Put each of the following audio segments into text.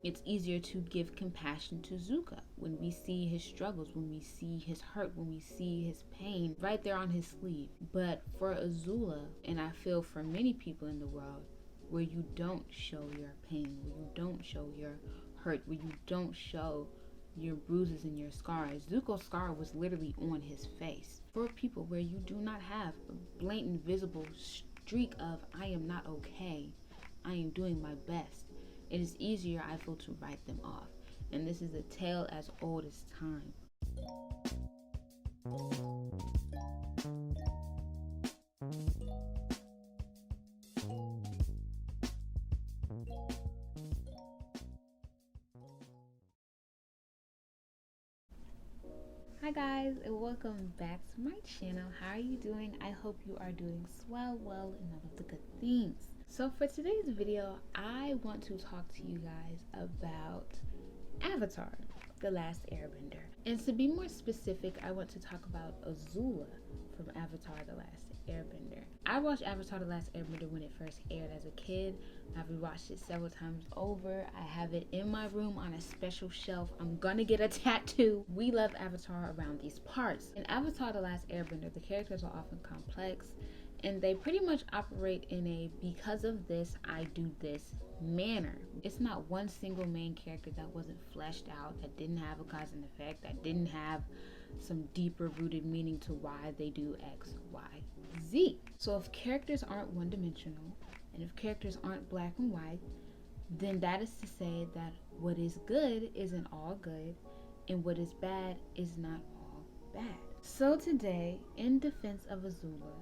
It's easier to give compassion to Zuko when we see his struggles, when we see his hurt, when we see his pain right there on his sleeve. But for Azula, and I feel for many people in the world, where you don't show your pain, where you don't show your hurt, where you don't show your bruises and your scars. Zuko's scar was literally on his face. For people where you do not have a blatant visible streak of I am not okay, I am doing my best, it is easier, I feel, to write them off. And this is a tale as old as time. Hi guys, and welcome back to my channel. How are you doing? I hope you are doing swell, well, and all of the good things. So for today's video, I want to talk to you guys about Avatar, The Last Airbender. And to be more specific, I want to talk about Azula from Avatar, The Last Airbender. I watched Avatar, The Last Airbender when it first aired as a kid. I've rewatched it several times over. I have it in my room on a special shelf. I'm gonna get a tattoo. We love Avatar around these parts. In Avatar, The Last Airbender, the characters are often complex, and they pretty much operate in a because of this, I do this manner. It's not one single main character that wasn't fleshed out, that didn't have a cause and effect, that didn't have some deeper rooted meaning to why they do X, Y, Z. So if characters aren't one-dimensional, and if characters aren't black and white, then that is to say that what is good isn't all good, and what is bad is not all bad. So today, in Defense of Azula,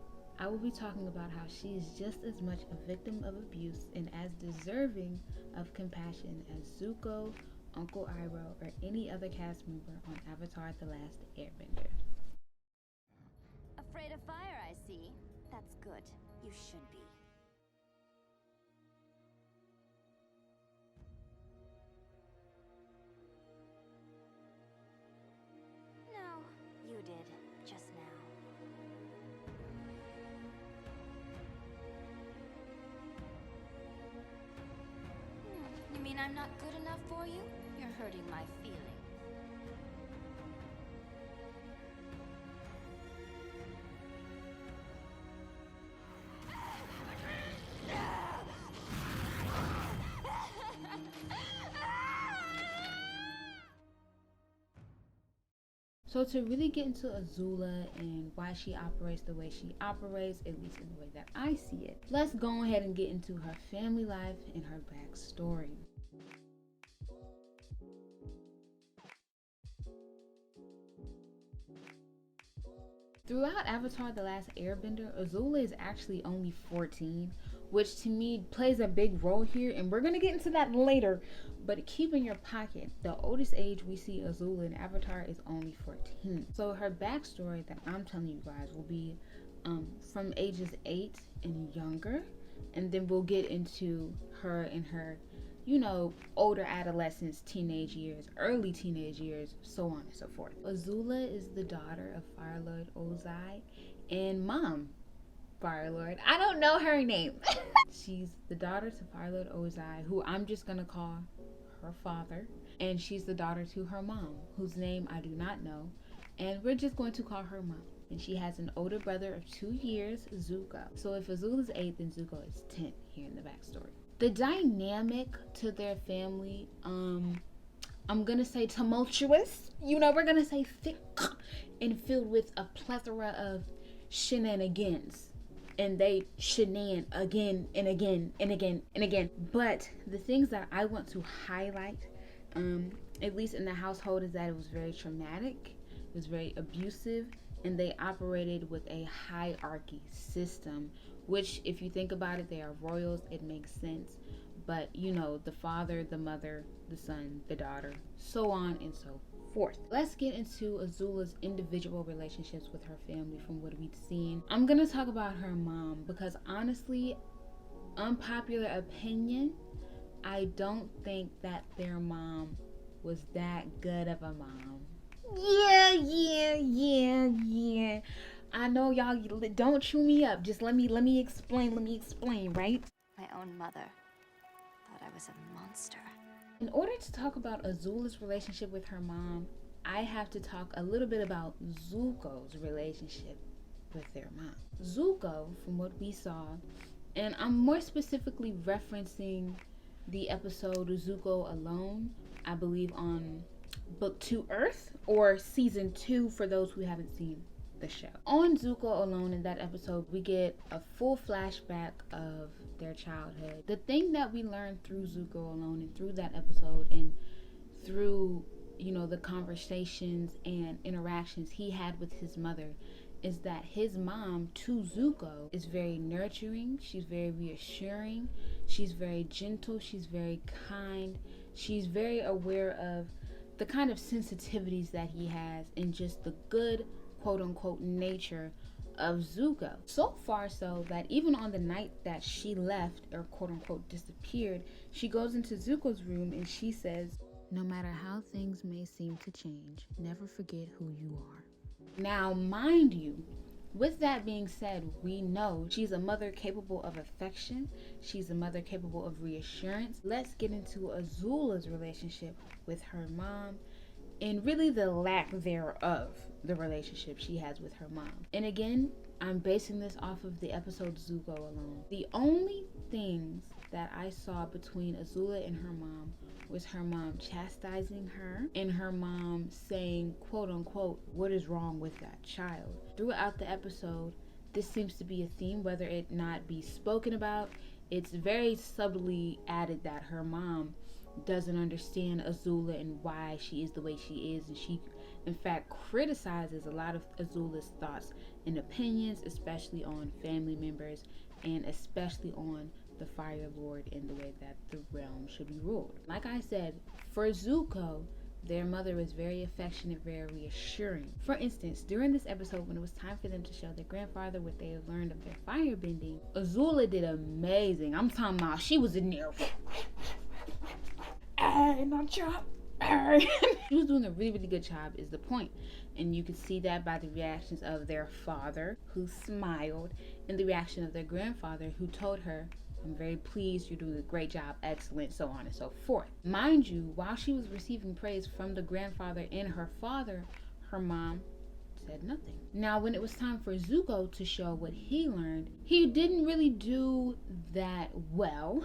I will be talking about how she is just as much a victim of abuse and as deserving of compassion as Zuko, Uncle Iroh, or any other cast member on Avatar: The Last Airbender. Afraid of fire, I see. That's good. You should be. No, you did, just now. You mean I'm not good enough for you? You're hurting my feelings. So to really get into Azula and why she operates the way she operates, at least in the way that I see it, let's go ahead and get into her family life and her backstory. Throughout Avatar: The Last Airbender, Azula is actually only 14, which to me plays a big role here, and we're gonna get into that later. But keep in your pocket, the oldest age we see Azula in Avatar is only 14. So her backstory that I'm telling you guys will be from ages 8 and younger, and then we'll get into her and her, you know, older adolescence, teenage years, early teenage years, so on and so forth. Azula is the daughter of Fire Lord Ozai and Mom Fire Lord. I don't know her name. She's the daughter to Fire Lord Ozai, who I'm just gonna call her father, and she's the daughter to her mom, whose name I do not know, and we're just going to call her Mom. And she has an older brother of 2 years, Zuko. So if Azula's 8, then Zuko is 10 here in the backstory. The dynamic to their family, I'm gonna say tumultuous. You know, we're gonna say thick and filled with a plethora of shenanigans. And they shenan again and again and again and again. But the things that I want to highlight, at least in the household, is that it was very traumatic, it was very abusive, and they operated with a hierarchy system, which if you think about it, they are royals, it makes sense. But you know, the father, the mother, the son, the daughter, so on and so forth. Let's get into Azula's individual relationships with her family from what we've seen. I'm gonna talk about her mom because honestly, unpopular opinion, I don't think that their mom was that good of a mom. Yeah. I know y'all don't chew me up. Just let me explain, right? My own mother thought I was a monster. In order to talk about Azula's relationship with her mom, I have to talk a little bit about Zuko's relationship with their mom. Zuko, from what we saw, and I'm more specifically referencing the episode Zuko Alone, I believe on Book 2 Earth, or Season 2 for those who haven't seen the show. On Zuko Alone, in that episode, we get a full flashback of their childhood. The thing that we learned through Zuko Alone and through that episode and through, the conversations and interactions he had with his mother is that his mom to Zuko is very nurturing, she's very reassuring, she's very gentle, she's very kind, she's very aware of the kind of sensitivities that he has and just the good quote-unquote nature of Zuko. So far so that even on the night that she left or quote-unquote disappeared, she goes into Zuko's room and she says, "No matter how things may seem to change, never forget who you are." Now, mind you, with that being said, we know she's a mother capable of affection. She's a mother capable of reassurance. Let's get into Azula's relationship with her mom and really the lack thereof the relationship she has with her mom. And again, I'm basing this off of the episode Zuko Alone. The only things that I saw between Azula and her mom was her mom chastising her and her mom saying, quote unquote, what is wrong with that child? Throughout the episode, this seems to be a theme, whether it not be spoken about. It's very subtly added that her mom doesn't understand Azula and why she is the way she is, and she in fact criticizes a lot of Azula's thoughts and opinions, especially on family members and especially on the Fire Lord and the way that the realm should be ruled. Like I said, for Zuko, their mother is very affectionate, very reassuring. For instance, during this episode, when it was time for them to show their grandfather what they had learned of their fire bending, Azula did amazing. I'm talking about she was in there. She was doing a really, really good job is the point. And you could see that by the reactions of their father, who smiled, and the reaction of their grandfather, who told her, "I'm very pleased, you're doing a great job, excellent," so on and so forth. Mind you, while she was receiving praise from the grandfather and her father, her mom said nothing. Now, when it was time for Zuko to show what he learned, he didn't really do that well,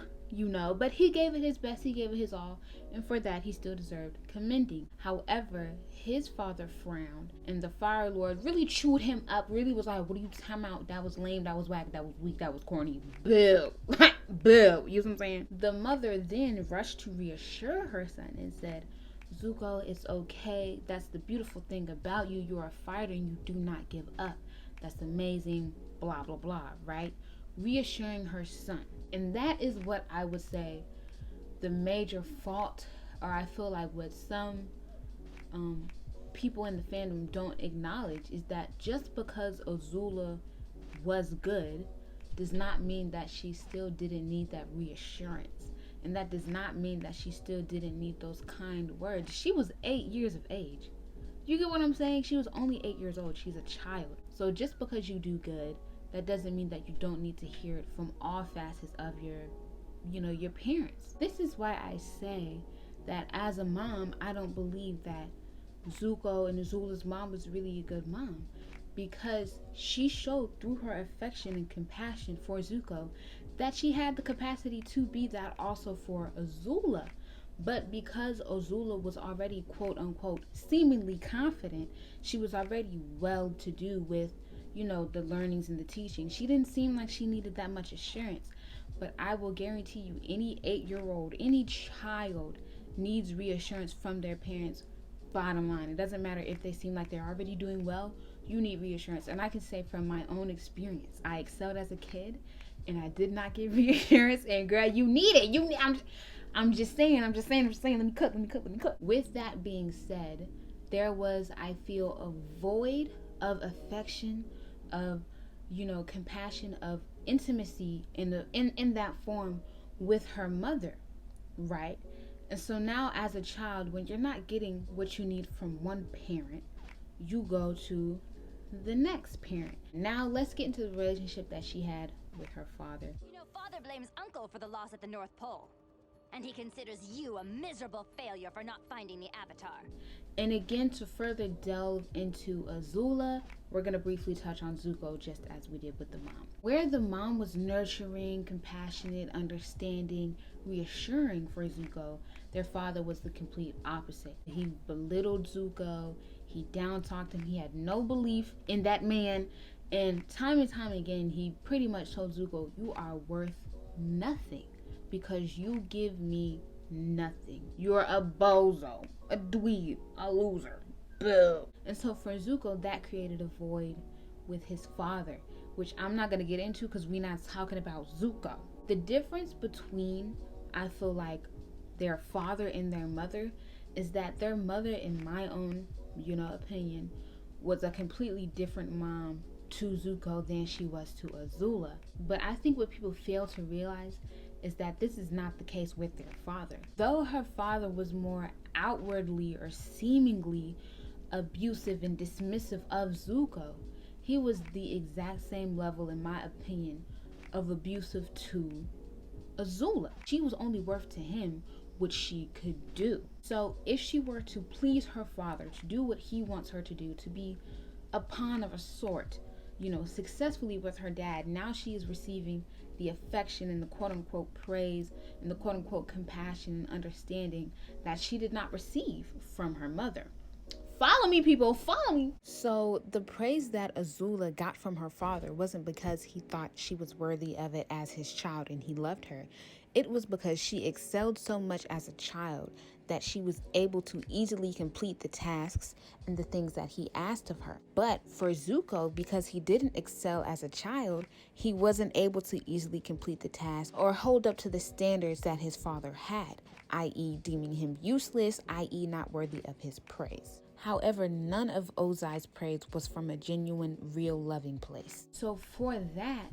but he gave it his best, he gave it his all, and for that he still deserved commending. However, his father frowned, and the Fire Lord really chewed him up, really was like, "What are you talking about? That was lame, that was whack, that was weak, that was corny. Boo." Boo. You know what I'm saying? The mother then rushed to reassure her son and said, "Zuko, it's okay. That's the beautiful thing about you. You're a fighter and you do not give up. That's amazing, blah, blah, blah," right? Reassuring her son. And that is what I would say the major fault, or I feel like what some people in the fandom don't acknowledge, is that just because Azula was good does not mean that she still didn't need that reassurance. And that does not mean that she still didn't need those kind words. She was 8 years of age. You get what I'm saying? She was only 8 years old. She's a child. So just because you do good, that doesn't mean that you don't need to hear it from all facets of your parents. This is why I say that as a mom, I don't believe that Zuko and Azula's mom was really a good mom, because she showed through her affection and compassion for Zuko that she had the capacity to be that also for Azula. But because Azula was already quote unquote seemingly confident, she was already well to do with the learnings and the teaching, she didn't seem like she needed that much assurance. But I will guarantee you, any 8-year-old, any child needs reassurance from their parents. Bottom line, it doesn't matter if they seem like they're already doing well, you need reassurance. And I can say from my own experience, I excelled as a kid and I did not get reassurance, and girl, you need it. I'm just saying, let me cook. With that being said, there was, I feel, a void of affection, of compassion, of intimacy in that form with her mother, right? And so now as a child, when you're not getting what you need from one parent, you go to the next parent. Now let's get into the relationship that she had with her father. Father blames Uncle for the loss at the North Pole. and he considers you a miserable failure for not finding the Avatar. And again, to further delve into Azula, we're going to briefly touch on Zuko just as we did with the mom. Where the mom was nurturing, compassionate, understanding, reassuring for Zuko, their father was the complete opposite. He belittled Zuko, he down-talked him, he had no belief in that man, and time again, he pretty much told Zuko, you are worth nothing because you give me nothing. You're a bozo, a dweeb, a loser. Boo. And so for Zuko, that created a void with his father, which I'm not going to get into because we're not talking about Zuko. The difference between, I feel like, their father and their mother is that their mother, in my own, opinion, was a completely different mom to Zuko than she was to Azula. But I think what people fail to realize is that this is not the case with their father. Though her father was more outwardly or seemingly abusive and dismissive of Zuko, he was the exact same level, in my opinion, of abusive to Azula. She was only worth to him what she could do. So if she were to please her father, to do what he wants her to do, to be a pawn of a sort, successfully with her dad, now she is receiving the affection and the quote-unquote praise and the quote-unquote compassion and understanding that she did not receive from her mother. Follow me, people, follow me. So the praise that Azula got from her father wasn't because he thought she was worthy of it as his child and he loved her. It was because she excelled so much as a child that she was able to easily complete the tasks and the things that he asked of her. But for Zuko, because he didn't excel as a child, he wasn't able to easily complete the task or hold up to the standards that his father had, i.e. deeming him useless, i.e. not worthy of his praise. However, none of Ozai's praise was from a genuine, real loving place. So for that,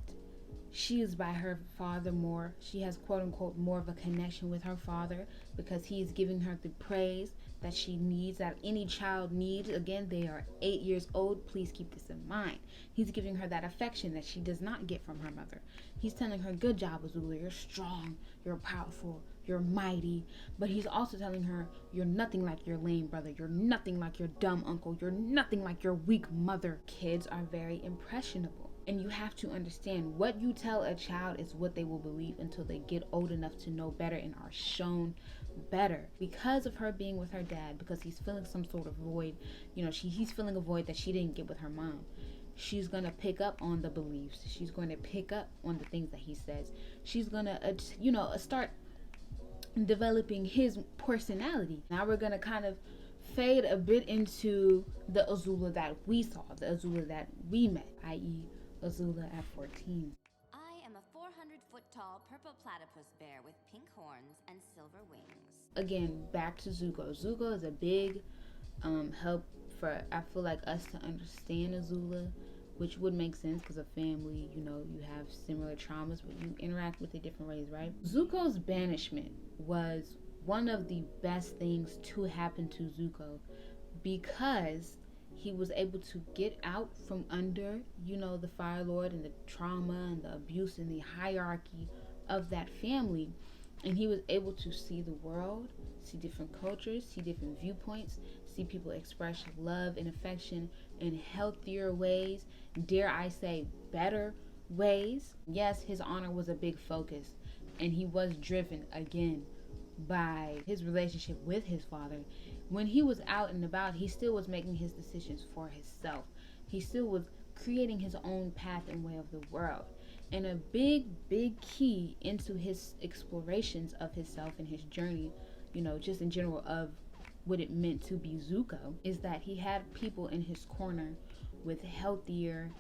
she is by her father more. She has quote-unquote more of a connection with her father because he is giving her the praise that she needs, that any child needs. Again, they are 8 years old. Please keep this in mind. He's giving her that affection that she does not get from her mother. He's telling her, good job, Azula. You're strong. You're powerful. You're mighty. But he's also telling her, you're nothing like your lame brother. You're nothing like your dumb uncle. You're nothing like your weak mother. Kids are very impressionable. And you have to understand, what you tell a child is what they will believe until they get old enough to know better and are shown better. Because of her being with her dad, because he's feeling some sort of void, he's feeling a void that she didn't get with her mom. She's going to pick up on the beliefs. She's going to pick up on the things that he says. She's going to, start developing his personality. Now we're going to kind of fade a bit into the Azula that we saw, the Azula that we met, i.e. Azula at 14. I am a 400-foot-tall purple platypus bear with pink horns and silver wings. Again, back to Zuko. Zuko is a big help for, I feel like, us to understand Azula, which would make sense because of family, you have similar traumas, but you interact with it different ways, right? Zuko's banishment was one of the best things to happen to Zuko because he was able to get out from under, the Fire Lord and the trauma and the abuse and the hierarchy of that family. And he was able to see the world, see different cultures, see different viewpoints, see people express love and affection in healthier ways, dare I say better ways. Yes, his honor was a big focus, and he was driven again by his relationship with his father. When he was out and about, he still was making his decisions for himself. He still was creating his own path and way of the world. And a big key into his explorations of himself and his journey, just in general of what it meant to be Zuko, is that he had people in his corner with healthier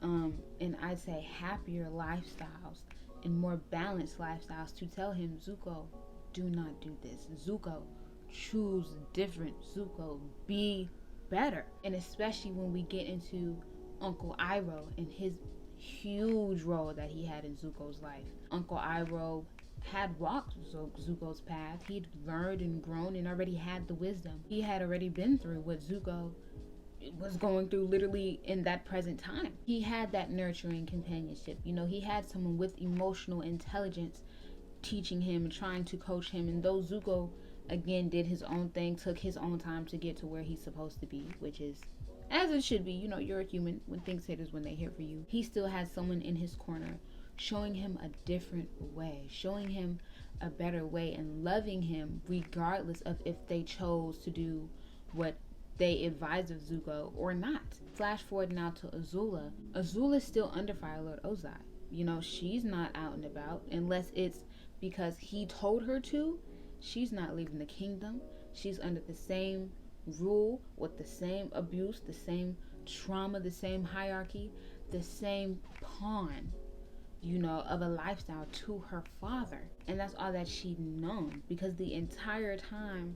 and I'd say happier lifestyles and more balanced lifestyles to tell him, Zuko, do not do this. Zuko, choose different. Zuko, be better. And especially when we get into Uncle Iroh and his huge role that he had in Zuko's life. Uncle Iroh had walked Zuko's path. He'd learned and grown and already had the wisdom. He had already been through what Zuko was going through literally in that present time. He had that nurturing companionship. He had someone with emotional intelligence teaching him and trying to coach him. And though Zuko again did his own thing, took his own time to get to where he's supposed to be, which is as it should be. You know, you're a human. When things hit is when they hit for you. He still has someone in his corner showing him a different way, showing him a better way, and loving him regardless of if they chose to do what they advised of Zuko or not. Flash forward now to Azula. Azula's still under Fire Lord Ozai. You know, she's not out and about unless it's because he told her to. She's not leaving the kingdom. She's under the same rule with the same abuse, the same trauma, the same hierarchy, the same pawn, you know, of a lifestyle to her father. And that's all that she'd known, because the entire time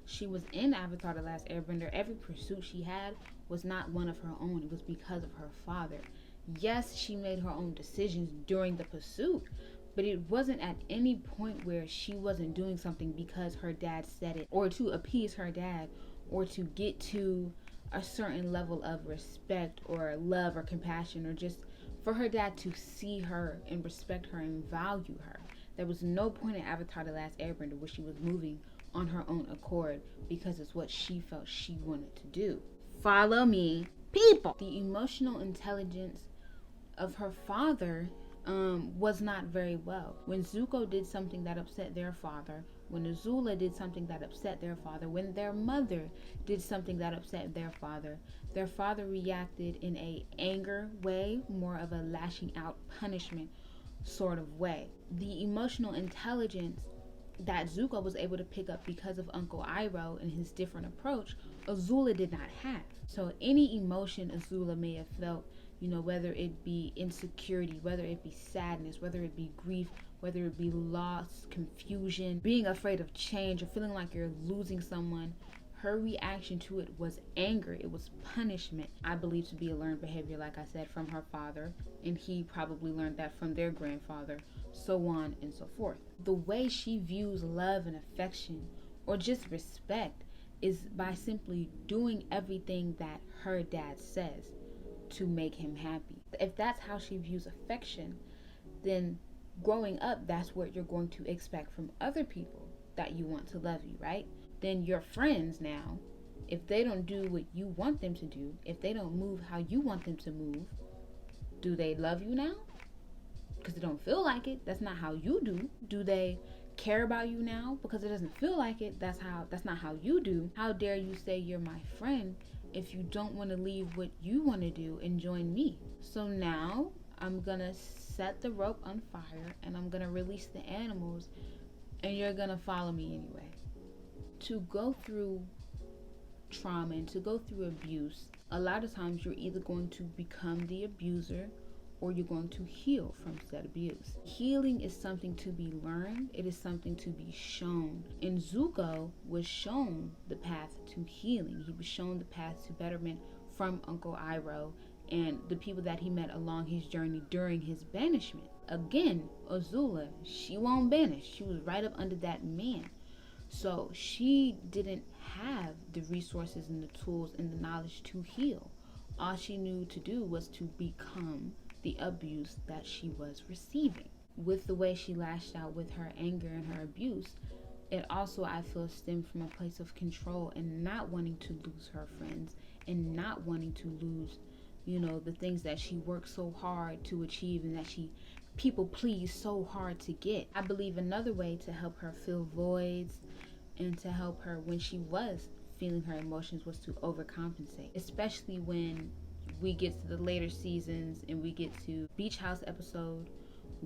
she was in Avatar The Last Airbender, every pursuit she had was not one of her own. It was because of her father. Yes, she made her own decisions during the pursuit, but it wasn't at any point where she wasn't doing something because her dad said it, or to appease her dad, or to get to a certain level of respect or love or compassion, or just for her dad to see her and respect her and value her. There was no point in Avatar The Last Airbender where she was moving on her own accord because it's what she felt she wanted to do. Follow me, people. The emotional intelligence of her father was not very well. When Zuko did something that upset their father, when Azula did something that upset their father, when their mother did something that upset their father reacted in a anger way, more of a lashing out punishment sort of way. The emotional intelligence that Zuko was able to pick up because of Uncle Iroh and his different approach, Azula did not have. So any emotion Azula may have felt, you know, whether it be insecurity, whether it be sadness, whether it be grief, whether it be loss, confusion, being afraid of change, or feeling like you're losing someone, her reaction to it was anger. It was punishment. I believe to be a learned behavior, like I said, from her father, and he probably learned that from their grandfather, so on and so forth. The way she views love and affection, or just respect, is by simply doing everything that her dad says to make him happy. If that's how she views affection, then growing up, that's what you're going to expect from other people that you want to love you, right? Then your friends now, if they don't do what you want them to do, if they don't move how you want them to move, do they love you now? Because they don't feel like it. That's not how you do. Do they care about you now? Because it doesn't feel like it. That's not how you do. How dare you say you're my friend if you don't want to leave what you want to do and join me? So now I'm gonna set the rope on fire and I'm gonna release the animals, and you're gonna follow me anyway. To go through trauma and to go through abuse, a lot of times you're either going to become the abuser or you're going to heal from said abuse. Healing is something to be learned. It is something to be shown. And Zuko was shown the path to healing. He was shown the path to betterment from Uncle Iroh and the people that he met along his journey during his banishment. Again, Azula, she won't banish. She was right up under that man. So she didn't have the resources and the tools and the knowledge to heal. All she knew to do was to become the abuse that she was receiving. With the way she lashed out with her anger and her abuse, it also, I feel, stemmed from a place of control and not wanting to lose her friends and not wanting to lose, you know, the things that she worked so hard to achieve and that she people please so hard to get. I believe another way to help her fill voids and to help her when she was feeling her emotions was to overcompensate, especially when we get to the later seasons and we get to Beach House episode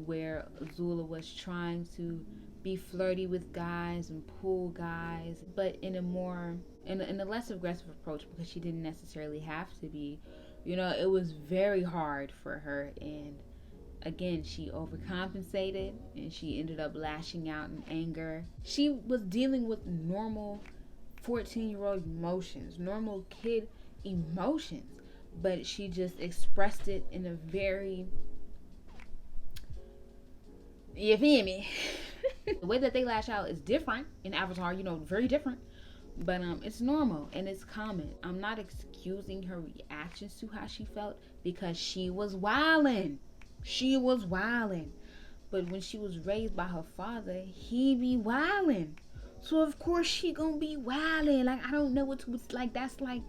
where Azula was trying to be flirty with guys and pull guys, but in a less aggressive approach, because she didn't necessarily have to be. You know, it was very hard for her, and again, she overcompensated and she ended up lashing out in anger. She was dealing with normal 14-year-old emotions, normal kid emotions, but she just expressed it in a very, you feel me? The way that they lash out is different in Avatar, you know, very different. But it's normal and it's common. I'm not excusing her reactions to how she felt because she was wildin'. She was wildin'. But when she was raised by her father, he be wildin'. So of course she gonna be wildin'. Like, I don't know what to, like, that's like...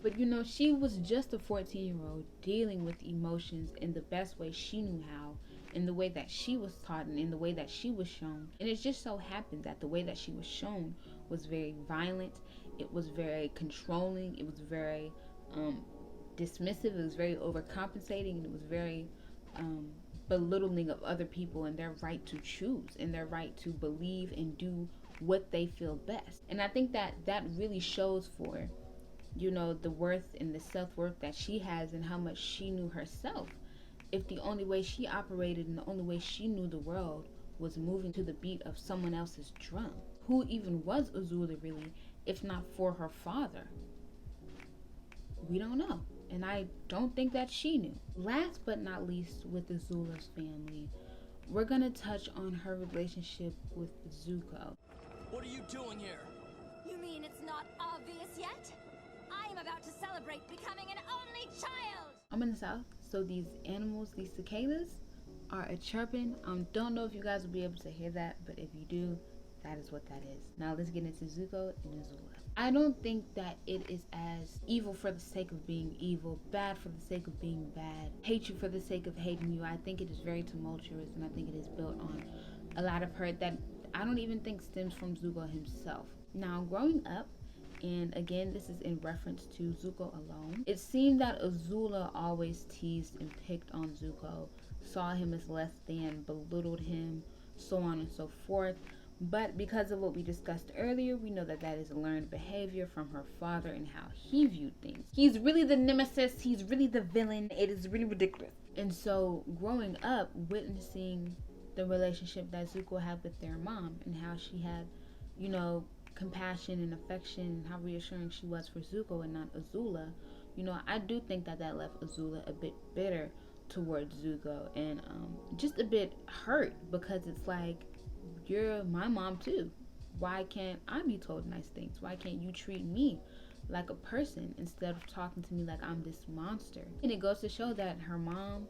But you know, she was just a 14-year-old dealing with emotions in the best way she knew how, in the way that she was taught and in the way that she was shown. And it just so happened that the way that she was shown was very violent. It was very controlling. It was very dismissive. It was very overcompensating. And it was very belittling of other people and their right to choose and their right to believe and do what they feel best. And I think that that really shows for, you know, the worth and the self-worth that she has and how much she knew herself. If the only way she operated and the only way she knew the world was moving to the beat of someone else's drum. Who even was Azula really, if not for her father? We don't know. And I don't think that she knew. Last but not least, with Azula's family, we're gonna touch on her relationship with Zuko. What are you doing here? You mean it's not obvious yet? I am about to celebrate becoming an only child! I'm in the south, so these animals, these cicadas, are a chirping. Don't know if you guys will be able to hear that, but if you do, that is what that is. Now let's get into Zuko and Azula. I don't think that it is as evil for the sake of being evil, bad for the sake of being bad, hate you for the sake of hating you. I think it is very tumultuous, and I think it is built on a lot of hurt that I don't even think stems from Zuko himself. Now, growing up, and again, this is in reference to Zuko alone, it seemed that Azula always teased and picked on Zuko, saw him as less than, belittled him, so on and so forth. But because of what we discussed earlier, we know that that is learned behavior from her father and how he viewed things. He's really the nemesis. He's really the villain. It is really ridiculous. And so growing up, witnessing the relationship that Zuko had with their mom and how she had, you know, compassion and affection and how reassuring she was for Zuko and not Azula, you know, I do think that that left Azula a bit bitter towards Zuko and just a bit hurt, because it's like, you're my mom too. Why can't I be told nice things? Why can't you treat me like a person instead of talking to me like I'm this monster? And it goes to show that her mom,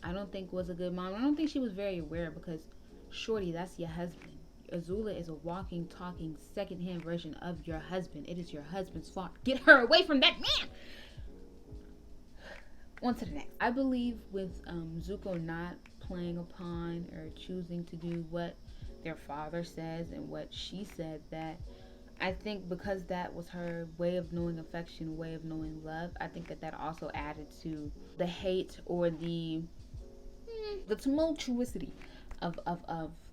I don't think was a good mom. I don't think she was very aware, because shorty, that's your husband. Azula is a walking, talking, secondhand version of your husband. It is your husband's fault. Get her away from that man! On to the next. I believe with Zuko not playing upon or choosing to do what their father says and what she said, that I think because that was her way of knowing affection, way of knowing love, I think that that also added to the hate or the tumultuosity of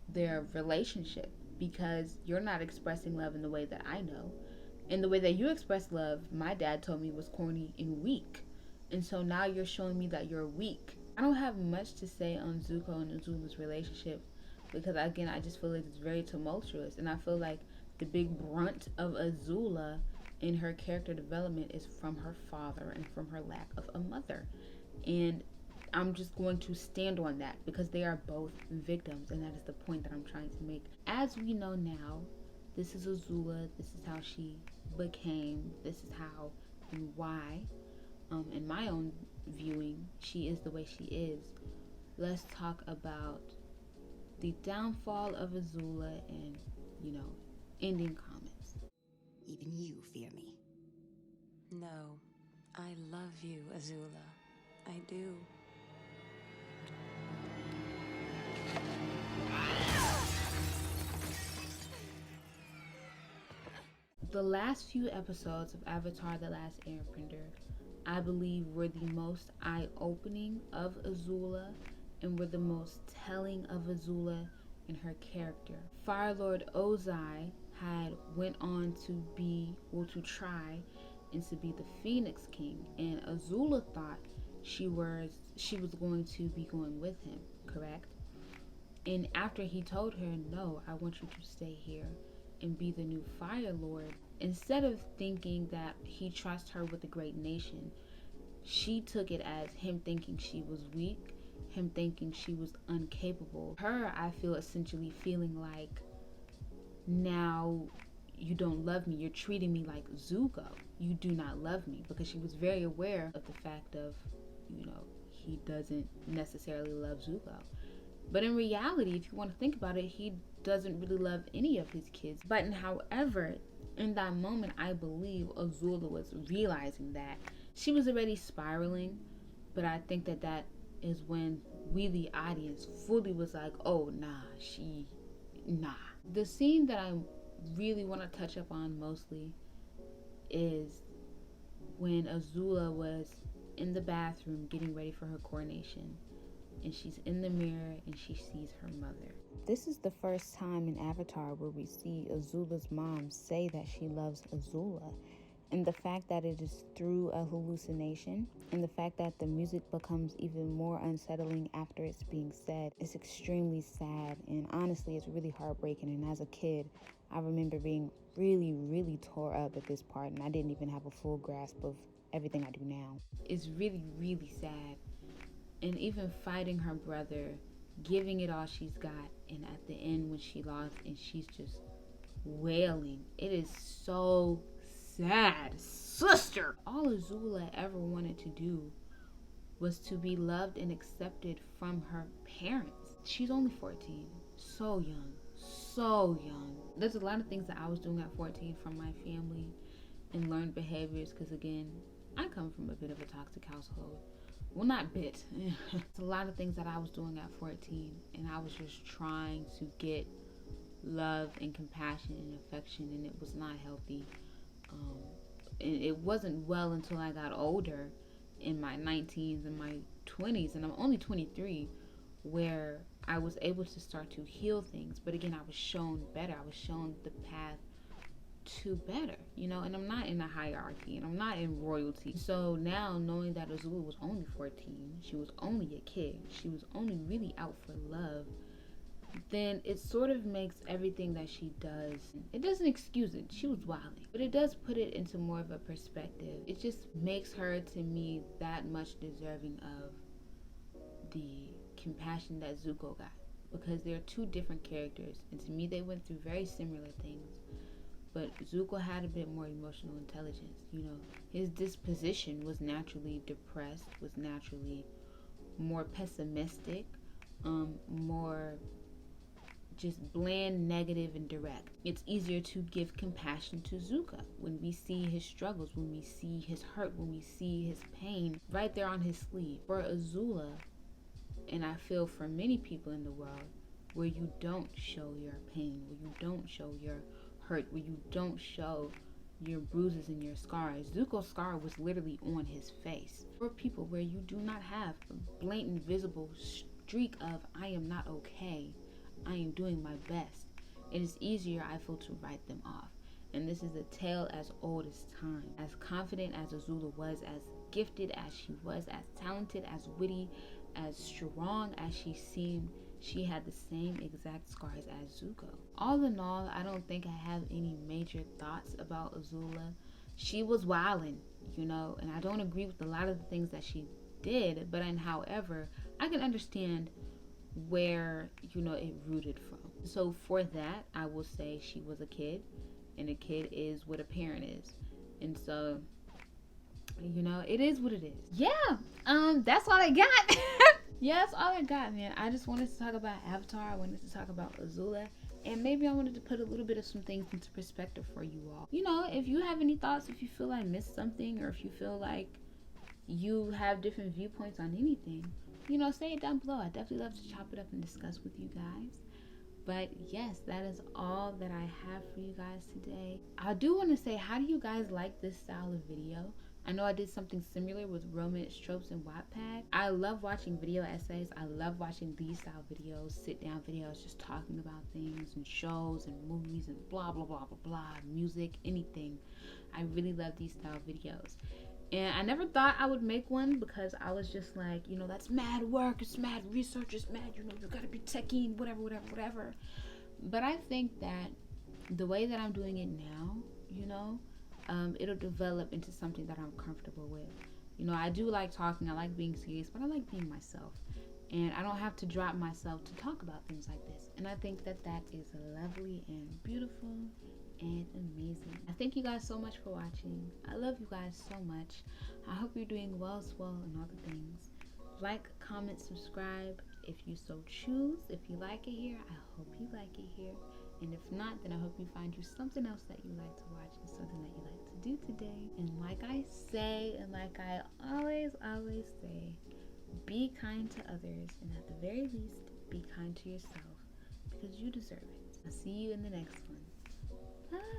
their relationship, because you're not expressing love in the way that I know. And the way that you express love, my dad told me, was corny and weak. And so now you're showing me that you're weak. I don't have much to say on Zuko and Azula's relationship, because again, I just feel like it's very tumultuous, and I feel like the big brunt of Azula in her character development is from her father and from her lack of a mother. And I'm just going to stand on that, because they are both victims, and that is the point that I'm trying to make. As we know now, this is Azula, this is how she became, this is how and why, in my own viewing, she is the way she is. Let's talk about the downfall of Azula and, you know, ending comments. Even you fear me. No, I love you, Azula. I do. The last few episodes of Avatar: The Last Airbender, I believe, were the most eye-opening of Azula and were the most telling of Azula and her character. Fire Lord Ozai had went on to be, or to try, and to be the Phoenix King, and Azula thought she was going to be going with him, correct? And after he told her, no, I want you to stay here and be the new Fire Lord, instead of thinking that he trusts her with a great nation, she took it as him thinking she was weak, him thinking she was incapable. Her, I feel, essentially feeling like, now you don't love me, you're treating me like Zuko, you do not love me, because she was very aware of the fact of, you know, he doesn't necessarily love Zuko. But in reality, if you want to think about it, he doesn't really love any of his kids. But however, in that moment, I believe Azula was realizing that she was already spiraling. But I think that is when we, the audience, fully was like, oh, nah. The scene that I really want to touch up on mostly is when Azula was in the bathroom getting ready for her coronation, and she's in the mirror and she sees her mother. This is the first time in Avatar where we see Azula's mom say that she loves Azula. And the fact that it is through a hallucination, and the fact that the music becomes even more unsettling after it's being said, is extremely sad. And honestly, it's really heartbreaking. And as a kid, I remember being really, really tore up at this part, and I didn't even have a full grasp of everything I do now. It's really, really sad. And even fighting her brother, giving it all she's got, and at the end when she lost and she's just wailing, it is so sad. Sister! All Azula ever wanted to do was to be loved and accepted from her parents. She's only 14. So young. So young. There's a lot of things that I was doing at 14 from my family and learned behaviors, because again, I come from a bit of a toxic household. Well, not bit. It's a lot of things that I was doing at 14, and I was just trying to get love and compassion and affection, and it was not healthy. And it wasn't well until I got older, in my 19s and my 20s, and I'm only 23, where I was able to start to heal things. But again, I was shown better. I was shown the path to better, and I'm not in a hierarchy, and I'm not in royalty. So now, knowing that Azula was only 14, she was only a kid, she was only really out for love, then it sort of makes everything that she does, it doesn't excuse it, she was wilding, but it does put it into more of a perspective. It just makes her, to me, that much deserving of the compassion that Zuko got, because they're two different characters, and to me they went through very similar things. But Zuko had a bit more emotional intelligence. His disposition was naturally depressed, was naturally more pessimistic, more just bland, negative, and direct. It's easier to give compassion to Zuko when we see his struggles, when we see his hurt, when we see his pain right there on his sleeve. For Azula, and I feel for many people in the world, where you don't show your pain, where you don't show your hurt, where you don't show your bruises and your scars. Zuko's scar was literally on his face. For people where you do not have a blatant visible streak of I am not okay, I am doing my best, it is easier, I feel, to write them off. And this is a tale as old as time. As confident as Azula was, as gifted as she was, as talented, as witty, as strong as she seemed, she had the same exact scars as Zuko. All in all, I don't think I have any major thoughts about Azula. She was wildin', and I don't agree with a lot of the things that she did, but however, I can understand where, it rooted from. So for that, I will say she was a kid, and a kid is what a parent is. And so, it is what it is. Yeah, that's all I got. Yeah, that's all I got, man. I just wanted to talk about Avatar. I wanted to talk about Azula. And maybe I wanted to put a little bit of some things into perspective for you all. If you have any thoughts, if you feel I missed something, or if you feel like you have different viewpoints on anything, say it down below. I definitely love to chop it up and discuss with you guys. But yes, that is all that I have for you guys today. I do want to say, how do you guys like this style of video? I know I did something similar with romance tropes and Wattpad. I love watching video essays. I love watching these style videos, sit down videos, just talking about things and shows and movies and blah, blah, blah, blah, blah, music, anything. I really love these style videos. And I never thought I would make one, because I was just like, that's mad work, it's mad research, it's mad, you gotta be techie, whatever. But I think that the way that I'm doing it now, it'll develop into something that I'm comfortable with. I do like talking, I like being serious, but I like being myself. And I don't have to drop myself to talk about things like this. And I think that that is lovely and beautiful and amazing. I thank you guys so much for watching. I love you guys so much. I hope you're doing well, swell, and all the things. Like, comment, subscribe. if you so choose. If you like it here, I hope you like it here. And if not, then I hope you find you something else that you like to watch and something that you like to do today. And like I say, and like I always say, be kind to others, and at the very least, be kind to yourself, because you deserve it. I'll see you in the next one. Bye.